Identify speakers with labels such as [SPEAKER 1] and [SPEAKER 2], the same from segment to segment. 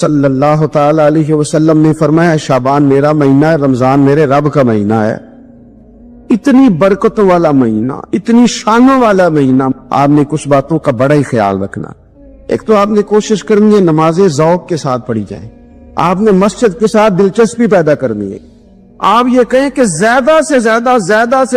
[SPEAKER 1] صلی اللہ تعالی علیہ وسلم نے فرمایا شعبان میرا مہینہ ہے، رمضان میرے رب کا مہینہ ہے۔ اتنی برکتوں والا مہینہ، اتنی شانوں والا مہینہ، آپ نے کچھ باتوں کا بڑا ہی خیال رکھنا۔ ایک تو آپ نے کوشش کرنی ہے نمازیں ذوق کے ساتھ پڑھی جائیں، آپ نے مسجد کے ساتھ دلچسپی پیدا کرنی ہے۔ آپ یہ کہیں کہ زیادہ سے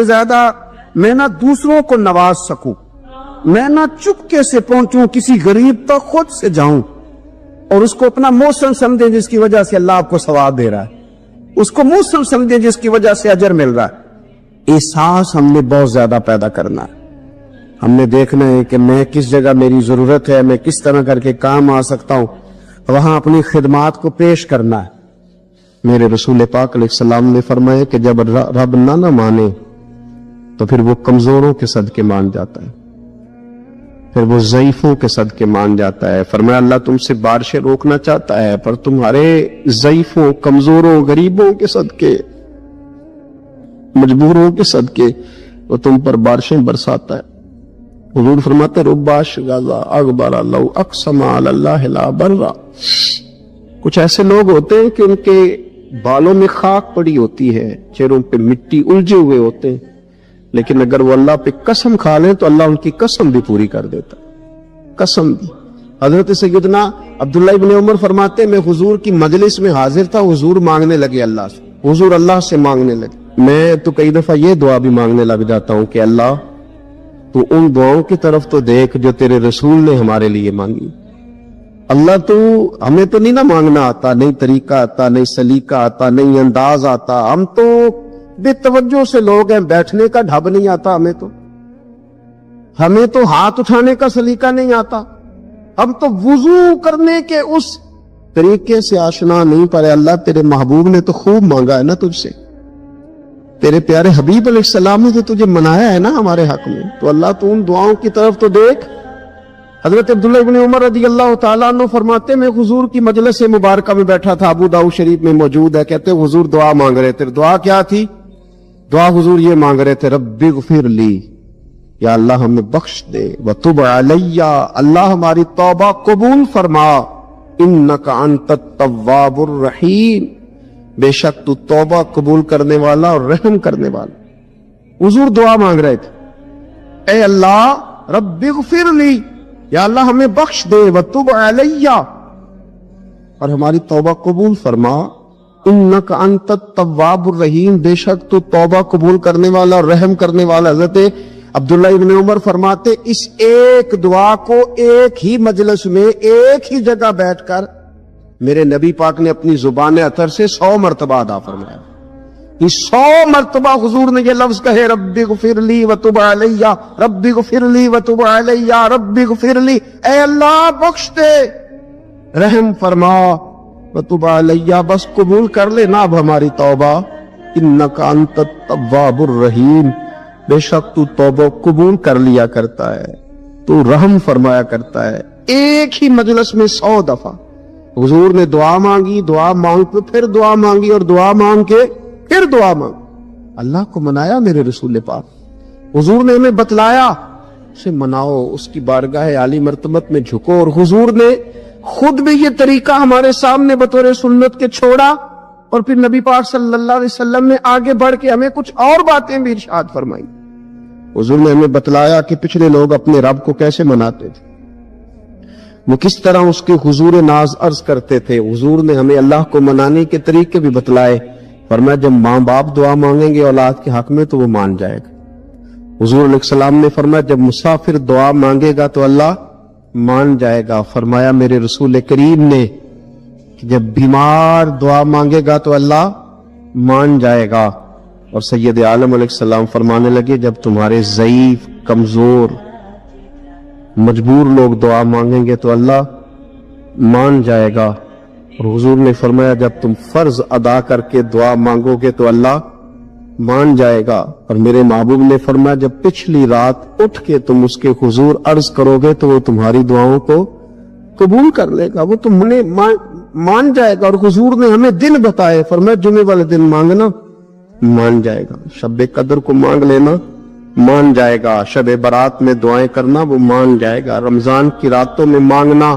[SPEAKER 1] زیادہ میں نہ دوسروں کو نواز سکوں، میں نہ چپکے سے پہنچوں کسی غریب تک، خود سے جاؤں اور اس کو اپنا موسم سمجھیں جس کی وجہ سے اللہ آپ کو ثواب دے رہا ہے، اس کو موسم سمجھیں جس کی وجہ سے اجر مل رہا ہے۔ احساس ہم نے بہت زیادہ پیدا کرنا ہے۔ ہم نے دیکھنا ہے کہ میں کس جگہ میری ضرورت ہے، میں کس طرح کر کے کام آ سکتا ہوں، وہاں اپنی خدمات کو پیش کرنا ہے۔ میرے رسول پاک علیہ السلام نے فرمایا کہ جب رب نہ مانے تو پھر وہ کمزوروں کے صدقے مان جاتا ہے، پھر وہ ضعیفوں کے صدقے مان جاتا ہے۔ فرمایا اللہ تم سے بارشیں روکنا چاہتا ہے، پر تمہارے ضعیفوں، کمزوروں، غریبوں کے صدقے، مجبوروں کے صدقے وہ تم پر بارشیں برساتا ہے۔ حضور فرماتے ہیں رب اشغاظ اغبر لو اقسم علی اللہ لا برا۔ کچھ ایسے لوگ ہوتے ہیں کہ ان کے بالوں میں خاک پڑی ہوتی ہے، چہروں پہ مٹی الجھے ہوئے ہوتے ہیں، لیکن اگر وہ اللہ پہ قسم کھا لیں تو اللہ ان کی قسم بھی پوری کر دیتا، قسم بھی۔ حضرت سیدنا عبداللہ ابن عمر فرماتے ہیں میں حضور کی مجلس میں حاضر تھا، حضور مانگنے لگے اللہ سے، حضور اللہ سے مانگنے لگے۔ میں تو کئی دفعہ یہ دعا بھی مانگنے لگ جاتا ہوں کہ اللہ تو ان دعاؤں کی طرف تو دیکھ جو تیرے رسول نے ہمارے لیے مانگی۔ اللہ تو ہمیں تو نہیں نہ مانگنا آتا، نہیں طریقہ آتا، نہیں سلیقہ آتا، نہیں انداز آتا، ہم تو بے توجہ سے لوگ ہیں، بیٹھنے کا ڈھب نہیں آتا ہمیں تو ہاتھ اٹھانے کا سلیقہ نہیں آتا، ہم تو وضو کرنے کے اس طریقے سے آشنا نہیں، پر اللہ تیرے محبوب نے تو خوب مانگا ہے نا تجھ سے، تیرے پیارے حبیب علیہ السلام نے تو تجھے منایا ہے نا ہمارے حق میں، تو اللہ تو ان دعاؤں کی طرف تو دیکھ۔ حضرت عبداللہ ابن عمر رضی اللہ تعالیٰ عنہ فرماتے میں حضور کی مجلس مبارکہ میں بیٹھا تھا، ابو داؤد شریف میں موجود ہے، کہتے حضور دعا مانگ رہے تھے۔ دعا کیا تھی؟ دعا حضور یہ مانگ رہے تھے رب اغفر لی، یا اللہ ہمیں بخش دے، وتب علی، اللہ ہماری توبہ قبول فرما، انک انت التواب الرحیم، بے شک تو توبہ قبول کرنے والا اور رحم کرنے والا۔ حضور دعا مانگ رہے تھے اے اللہ رب اغفر لی، یا اللہ ہمیں بخش دے، وتب علی، اور ہماری توبہ قبول فرما، انک انت التواب الرحیم، بے شک تو توبہ قبول کرنے والا اور رحم کرنے والا۔ حضرت عبداللہ ابن عمر فرماتے اس ایک دعا کو ایک ہی مجلس میں ایک ہی جگہ بیٹھ کر میرے نبی پاک نے اپنی زبان اطہر سے 100 مرتبہ ادا فرمایا۔ یہ 100 مرتبہ حضور نے یہ لفظ کہے رب اغفر لی وتب علی، رب اغفر لی وتب علی، رب اغفر لی، اے اللہ بخش دے، رحم فرما، وتب علی، بس قبول کر لے نا اب ہماری توبہ، انک انت التواب الرحیم، بے شک تو توبہ قبول کر لیا کرتا ہے، تو رحم فرمایا کرتا ہے۔ ایک ہی مجلس میں 100 دفعہ حضور نے دعا مانگی، دعا مانگ کے پھر دعا مانگی، اور دعا مانگ کے پھر دعا مانگ، اللہ کو منایا میرے رسول پاک۔ حضور نے ہمیں بتلایا اسے مناؤ، اس کی بارگاہ عالی مرتبت میں جھکو، اور حضور نے خود بھی یہ طریقہ ہمارے سامنے بطور سنت کے چھوڑا، اور پھر نبی پاک صلی اللہ علیہ وسلم نے آگے بڑھ کے ہمیں کچھ اور باتیں بھی ارشاد فرمائی۔ حضور نے ہمیں بتلایا کہ پچھلے لوگ اپنے رب کو کیسے مناتے تھے، وہ کس طرح اس کے حضور ناز عرض کرتے تھے۔ حضور نے ہمیں اللہ کو منانے کے طریقے بھی بتلائے، فرمایا جب ماں باپ دعا مانگیں گے اولاد کے حق میں تو وہ مان جائے گا۔ حضور علیہ السلام نے فرمایا جب مسافر دعا مانگے گا تو اللہ مان جائے گا۔ فرمایا میرے رسول کریم نے کہ جب بیمار دعا مانگے گا تو اللہ مان جائے گا۔ اور سید عالم علیہ السلام فرمانے لگے جب تمہارے ضعیف، کمزور، مجبور لوگ دعا مانگیں گے تو اللہ مان جائے گا۔ اور حضور نے فرمایا جب تم فرض ادا کر کے دعا مانگو گے تو اللہ مان جائے گا۔ اور میرے محبوب نے فرمایا جب پچھلی رات اٹھ کے تم اس کے حضور عرض کرو گے تو وہ تمہاری دعاؤں کو قبول کر لے گا، وہ تم نے مان جائے گا۔ اور حضور نے ہمیں دن بتائے، فرمایا جمعے والے دن مانگنا مان جائے گا، شب قدر کو مانگ لینا مان جائے گا، شب برات میں دعائیں کرنا وہ مان جائے گا، رمضان کی راتوں میں مانگنا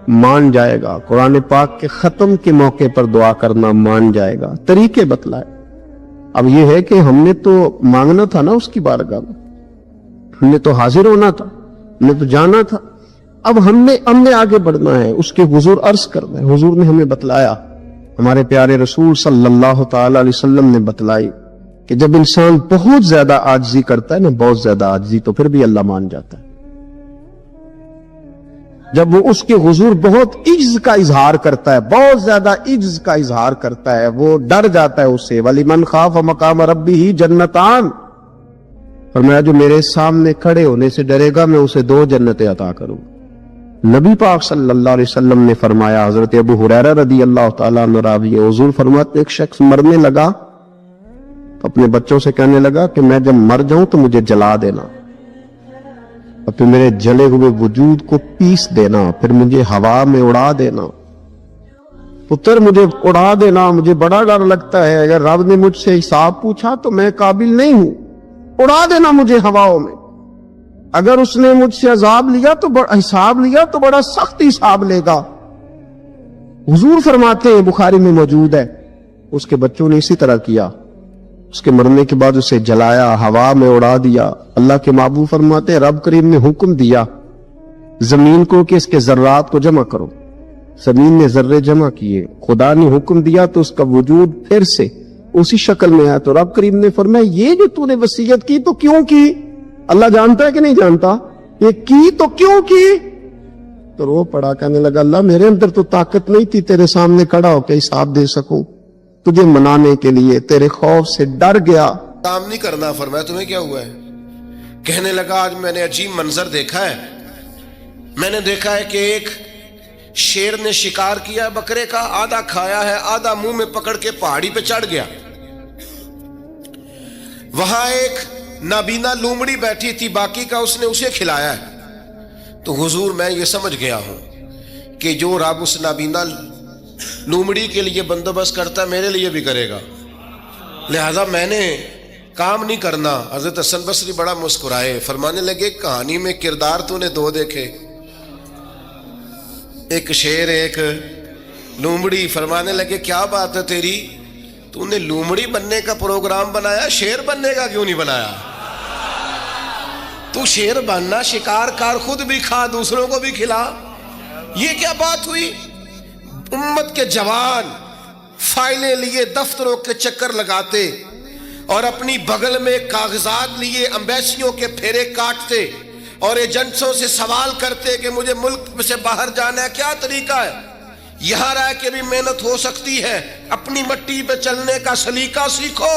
[SPEAKER 1] مان جائے گا. قرآن پاک کے ختم کے موقع پر دعا کرنا مان جائے گا. طریقے بتلائے. اب یہ ہے کہ ہم نے تو مانگنا تھا نا اس کی بارگاہ میں, ہم نے تو حاضر ہونا تھا, ہم نے تو جانا تھا. اب ہم نے آگے بڑھنا ہے, اس کے حضور عرض کرنا ہے. حضور نے ہمیں بتلایا, ہمارے پیارے رسول صلی اللہ تعالی علیہ وسلم نے بتلائی کہ جب انسان بہت زیادہ عاجزی کرتا ہے نا, بہت زیادہ عاجزی, تو پھر بھی اللہ مان جاتا ہے. جب وہ اس کے حضور بہت عجز کا اظہار کرتا ہے, بہت زیادہ عجز کا اظہار کرتا ہے, وہ ڈر جاتا ہے اس سے. وَلِمَنْ خَافَ مَقَامَ رَبِّهِ جَنَّتَانِ, فرمایا جو میرے سامنے کھڑے ہونے سے ڈرے گا میں اسے 2 جنتیں عطا کروں. نبی پاک صلی اللہ علیہ وسلم نے فرمایا, حضرت ابو ہریرہ رضی اللہ تعالیٰ عنہ راوی ہے, حضور فرماتے ایک شخص مرنے لگا تو اپنے بچوں سے کہنے لگا کہ میں جب مر جاؤں تو مجھے جلا دینا, اور پھر میرے جلے ہوئے وجود کو پیس دینا, پھر مجھے ہوا میں اڑا دینا. پتر مجھے اڑا دینا, مجھے بڑا ڈر لگتا ہے, اگر رب نے مجھ سے حساب پوچھا تو میں قابل نہیں ہوں, اڑا دینا مجھے ہواؤں میں. اگر اس نے مجھ سے عذاب لیا تو حساب لیا تو بڑا سخت حساب لے گا. حضور فرماتے ہیں, بخاری میں موجود ہے, اس کے بچوں نے اسی طرح کیا. اس کے مرنے کے بعد اسے جلایا, ہوا میں اڑا دیا. اللہ کے محبوب فرماتے ہیں رب کریم نے حکم دیا زمین کو کہ اس کے ذرات کو جمع کرو. زمین نے ذرے جمع کیے, خدا نے حکم دیا تو اس کا وجود پھر سے اسی شکل میں آیا. تو رب کریم نے فرمایا یہ جو تو نے وصیت کی تو کیوں کی؟ اللہ جانتا ہے کہ نہیں جانتا؟ یہ کی تو کیوں کی؟ تو رو پڑا, کہنے لگا اللہ میرے اندر تو طاقت نہیں تھی تیرے سامنے کھڑا ہو کے حساب دے سکوں, تجھے منانے کے لیے تیرے خوف سے ڈر گیا.
[SPEAKER 2] کام نہیں کرنا. فرمایا تمہیں کیا ہوا ہے؟ کہنے لگا آج میں نے عجیب منظر دیکھا ہے. میں نے دیکھا ہے کہ ایک شیر نے شکار کیا بکرے کا, آدھا کھایا ہے, آدھا منہ میں پکڑ کے پہاڑی پہ چڑھ گیا. وہاں ایک نابینا لومڑی بیٹھی تھی, باقی کا اس نے اسے کھلایا ہے. تو حضور میں یہ سمجھ گیا ہوں کہ جو رب اس نابینا لومڑی کے لیے بندوبست کرتا ہے میرے لیے بھی کرے گا, لہذا میں نے کام نہیں کرنا. حضرت حسن بصری بڑا مسکرائے, فرمانے لگے کہانی میں کردار تو نے 2 دیکھے, ایک شیر ایک لومڑی. فرمانے لگے کیا بات ہے تیری, تو نے لومڑی بننے کا پروگرام بنایا, شیر بننے کا کیوں نہیں بنایا؟ تو شیر بننا, شکار کار, خود بھی کھا دوسروں کو بھی کھلا. یہ کیا بات ہوئی؟ امت کے جوان فائلیں لیے دفتروں کے چکر لگاتے اور اپنی بغل میں کاغذات لیے امبیسیوں کے پھیرے کاٹتے اور ایجنٹوں سے سوال کرتے کہ مجھے ملک سے باہر جانا ہے, کیا طریقہ ہے؟ یہاں رہ کے بھی محنت ہو سکتی ہے, اپنی مٹی پہ چلنے کا سلیقہ سیکھو.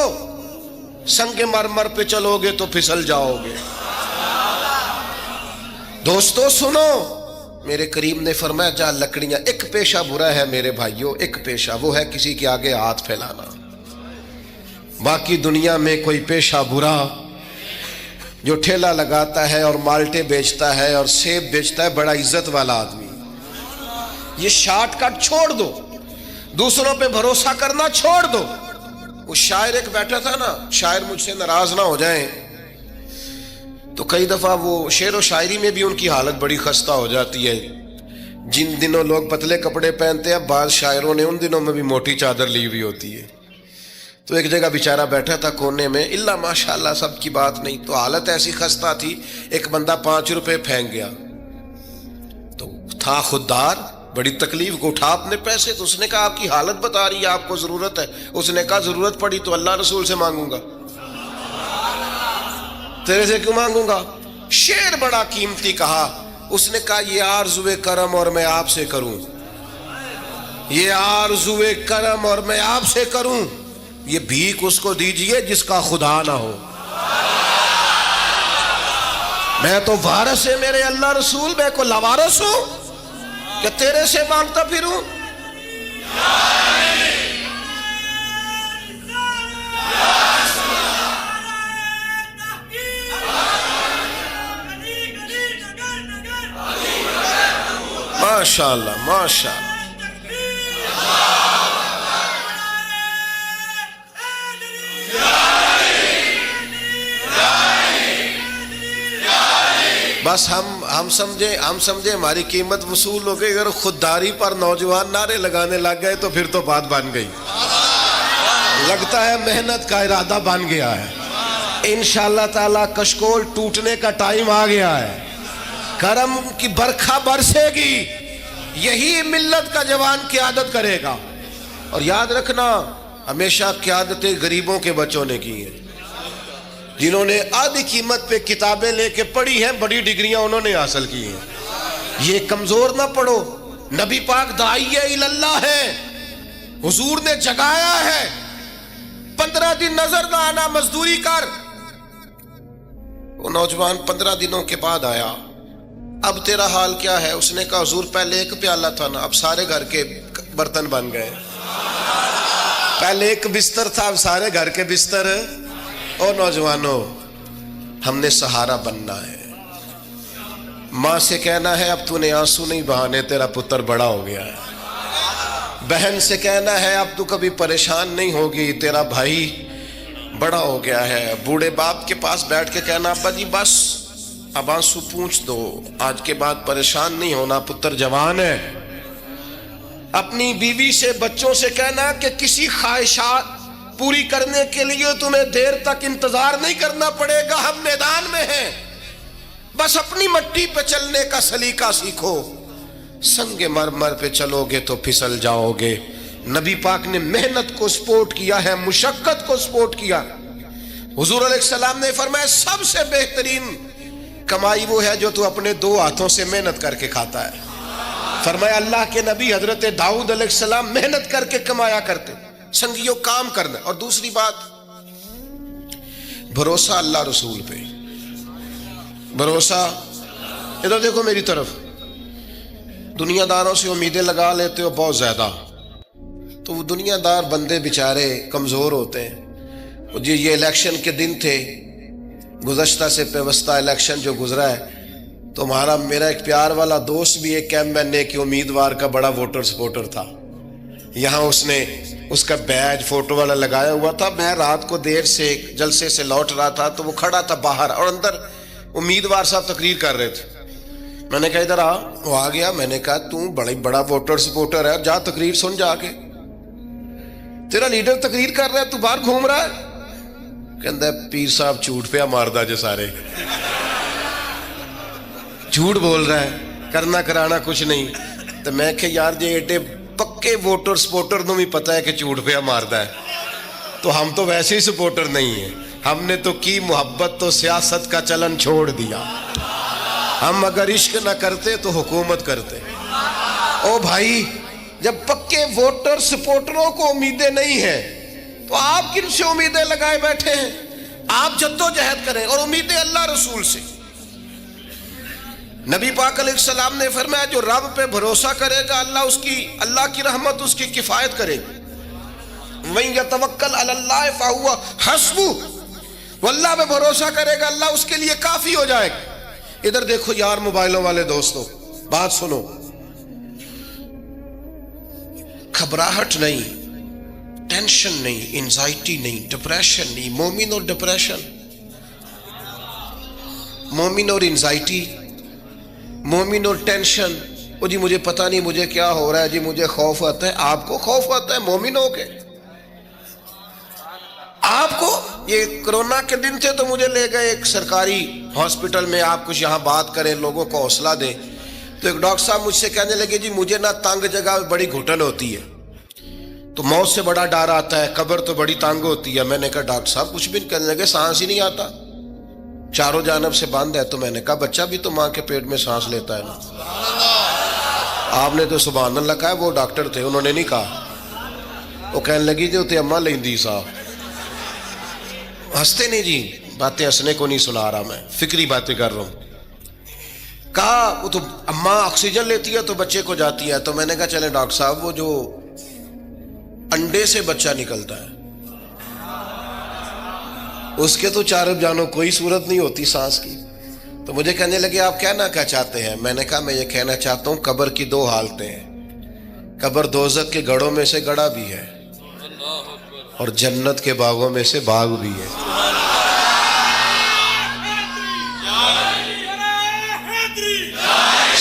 [SPEAKER 2] سنگ مرمر پہ چلو گے تو پھسل جاؤ گے. دوستو سنو, میرے کریم نے فرمایا جا لکڑیاں, ایک پیشہ برا ہے میرے بھائیوں, ایک پیشہ, وہ ہے کسی کے آگے ہاتھ پھیلانا. باقی دنیا میں کوئی پیشہ برا, جو ٹھیلا لگاتا ہے اور مالٹے بیچتا ہے اور سیب بیچتا ہے, بڑا عزت والا آدمی. یہ شارٹ کٹ چھوڑ دو, دوسروں پہ بھروسہ کرنا چھوڑ دو. وہ شاعر ایک بیٹھا تھا نا, شاعر مجھ سے ناراض نہ ہو جائیں, تو کئی دفعہ وہ شعر و شاعری میں بھی ان کی حالت بڑی خستہ ہو جاتی ہے. جن دنوں لوگ پتلے کپڑے پہنتے ہیں, بعض شاعروں نے ان دنوں میں بھی موٹی چادر لی ہوئی ہوتی ہے. تو ایک جگہ بیچارہ بیٹھا تھا کونے میں, اللہ ماشاءاللہ سب کی بات نہیں, تو حالت ایسی خستہ تھی. ایک بندہ 5 روپے پھینک گیا, تو تھا خوددار, بڑی تکلیف کو اٹھا اپنے پیسے. تو اس نے کہا آپ کی حالت بتا رہی ہے, آپ کو ضرورت ہے. اس نے کہا ضرورت پڑی تو اللہ رسول سے مانگوں گا, تیرے سے کیوں مانگوں گا؟ شعر بڑا قیمتی کہا. اس نے کہا یہ آرزوئے کرم اور میں آپ سے کروں, یہ آرزوئے کرم اور میں آپ سے کروں, یہ بھیک اس کو دیجئے جس کا خدا نہ ہو. میں تو وارث ہے میرے اللہ رسول, میں کو لوارث ہوں کہ تیرے سے مانگتا پھروں. ماشاءاللہ ماشاءاللہ. بس ہم سمجھے ہماری قیمت وصول ہو گئی. اگر خودداری پر نوجوان نعرے لگانے لگ گئے تو پھر تو بات بن گئی. لگتا ہے محنت کا ارادہ بن گیا ہے. انشاءاللہ تعالی کشکول ٹوٹنے کا ٹائم آ گیا ہے. کرم کی برکھا برسے گی. یہی ملت کا جوان قیادت کرے گا. اور یاد رکھنا ہمیشہ قیادتیں غریبوں کے بچوں نے کی ہیں. جنہوں نے آدھی قیمت پہ کتابیں لے کے پڑھی ہیں, بڑی ڈگریاں انہوں نے حاصل کی ہیں. یہ کمزور نہ پڑھو. نبی پاک داعیہ اللہ ہے, حضور نے جگایا ہے. 15 دن نظر نہ آنا, مزدوری کر. وہ نوجوان 15 دنوں کے بعد آیا. اب تیرا حال کیا ہے؟ اس نے کہا حضور پہلے ایک پیالہ تھا نا, اب سارے گھر کے برتن بن گئے. پہلے ایک بستر تھا, اب سارے گھر کے بستر. او نوجوانوں, ہم نے سہارا بننا ہے. ماں سے کہنا ہے اب تو نے آنسو نہیں بہانے, تیرا پتر بڑا ہو گیا ہے. بہن سے کہنا ہے اب تو کبھی پریشان نہیں ہوگی, تیرا بھائی بڑا ہو گیا ہے. بوڑھے باپ کے پاس بیٹھ کے کہنا ابا جی بس اب آنسو پوچھ دو, آج کے بعد پریشان نہیں ہونا, پتر جوان ہے. اپنی بیوی سے بچوں سے کہنا کہ کسی خواہشات پوری کرنے کے لیے تمہیں دیر تک انتظار نہیں کرنا پڑے گا, ہم میدان میں ہیں. بس اپنی مٹی پہ چلنے کا سلیقہ سیکھو. سنگ مرمر پہ چلو گے تو پھسل جاؤ گے. نبی پاک نے محنت کو سپورٹ کیا ہے, مشقت کو سپورٹ کیا. حضور علیہ السلام نے فرمایا سب سے بہترین کمائی وہ ہے جو تو اپنے 2 ہاتھوں سے محنت کر کے کھاتا ہے. فرمایا اللہ کے نبی حضرت داؤد علیہ السلام محنت کر کے کمایا کرتے. سنگیوں کام کرنا. اور دوسری بات بھروسہ اللہ رسول پہ. بھروسہ, ادھر دیکھو میری طرف. دنیا داروں سے امیدیں لگا لیتے ہو بہت زیادہ, تو وہ دنیا دار بندے بیچارے کمزور ہوتے ہیں. جی یہ الیکشن کے دن تھے, گزشتہ سے پیوستہ الیکشن جو گزرا ہے, تو میرا ایک پیار والا دوست بھی ایک ایم کے امیدوار کا بڑا ووٹر سپورٹر تھا. یہاں اس نے اس کا بیج فوٹو والا لگایا ہوا تھا. میں رات کو دیر سے جلسے سے لوٹ رہا تھا تو وہ کھڑا تھا باہر, اور اندر امیدوار صاحب تقریر کر رہے تھے. میں نے کہا ادھر آ. وہ آ گیا. میں نے کہا تو بڑا ووٹر سپورٹر ہے, جا تقریر سن جا کے. تیرا لیڈر تقریر کر رہا ہے, تو باہر گھوم رہا ہے. کہندا ہے پیر صاحب جھوٹ پہ ماردا جو سارے جھوٹ بول رہا ہے, کرنا کرانا کچھ نہیں. تو میں کہ یار جی ایڈے پکے ووٹر سپورٹر نو بھی پتا ہے کہ جھوٹ پہ ماردا ہے, تو ہم تو ویسے ہی سپورٹر نہیں ہیں. ہم نے تو کی محبت تو سیاست کا چلن چھوڑ دیا. ہم اگر عشق نہ کرتے تو حکومت کرتے. او بھائی, جب پکے ووٹر سپورٹروں کو امیدیں نہیں ہیں تو آپ کن سے امیدیں لگائے بیٹھے ہیں؟ آپ جدوجہد کریں, اور امیدیں اللہ رسول سے. نبی پاک علیہ السلام نے فرمایا جو رب پہ بھروسہ کرے گا اللہ کی رحمت اس کی کفایت کرے گی. وَإِن يَتَوَكَّلْ عَلَى اللَّهِ فَهُوَ حَسْبُهُ, وہ اللہ پہ بھروسہ کرے گا اللہ اس کے لیے کافی ہو جائے گا. ادھر دیکھو یار موبائلوں والے دوستو, بات سنو. گھبراہٹ نہیں, ٹینشن نہیں, انزائٹی نہیں, ڈپریشن نہیں. مومن اور ڈپریشن, مومن اور انزائٹی, مومن اور ٹینشن. وہ جی مجھے پتہ نہیں مجھے کیا ہو رہا ہے, جی مجھے خوف آتا ہے. آپ کو خوف آتا ہے مومن ہو کے؟ آپ کو یہ کرونا کے دن تھے تو مجھے لے گئے ایک سرکاری ہاسپٹل میں, آپ کچھ یہاں بات کریں, لوگوں کو حوصلہ دیں. تو ایک ڈاکٹر صاحب مجھ سے کہنے لگے جی مجھے نہ تنگ جگہ بڑی گھٹن ہوتی ہے, تو موت سے بڑا ڈر آتا ہے, قبر تو بڑی تنگ ہوتی ہے. میں نے کہا ڈاکٹر صاحب کچھ بھی. کہنے لگے سانس ہی نہیں آتا, چاروں جانب سے بند ہے. تو میں نے کہا بچہ بھی تو ماں کے پیٹ میں سانس لیتا ہے نا. آپ نے تو سبحان اللہ کہا. وہ ڈاکٹر تھے, انہوں نے نہیں کہا. وہ کہنے لگی جو تے اماں لیندی صاحب. ہنستے نہیں جی, باتیں ہنسنے کو نہیں سنا رہا, میں فکری باتیں کر رہا ہوں. کہا وہ تو اماں آکسیجن لیتی ہے تو بچے کو جاتی ہے. تو میں نے کہا چلیں ڈاکٹر صاحب وہ جو انڈے سے بچہ نکلتا ہے اس کے تو چاروں جانوں کوئی صورت نہیں ہوتی سانس کی. تو مجھے کہنے لگے آپ کہنا کیا چاہتے ہیں؟ میں نے کہا میں یہ کہنا چاہتا ہوں قبر کی 2 حالتیں ہیں. قبر دوزخ کے گڑھوں میں سے گڑھا بھی ہے اور جنت کے باغوں میں سے باغ بھی ہے.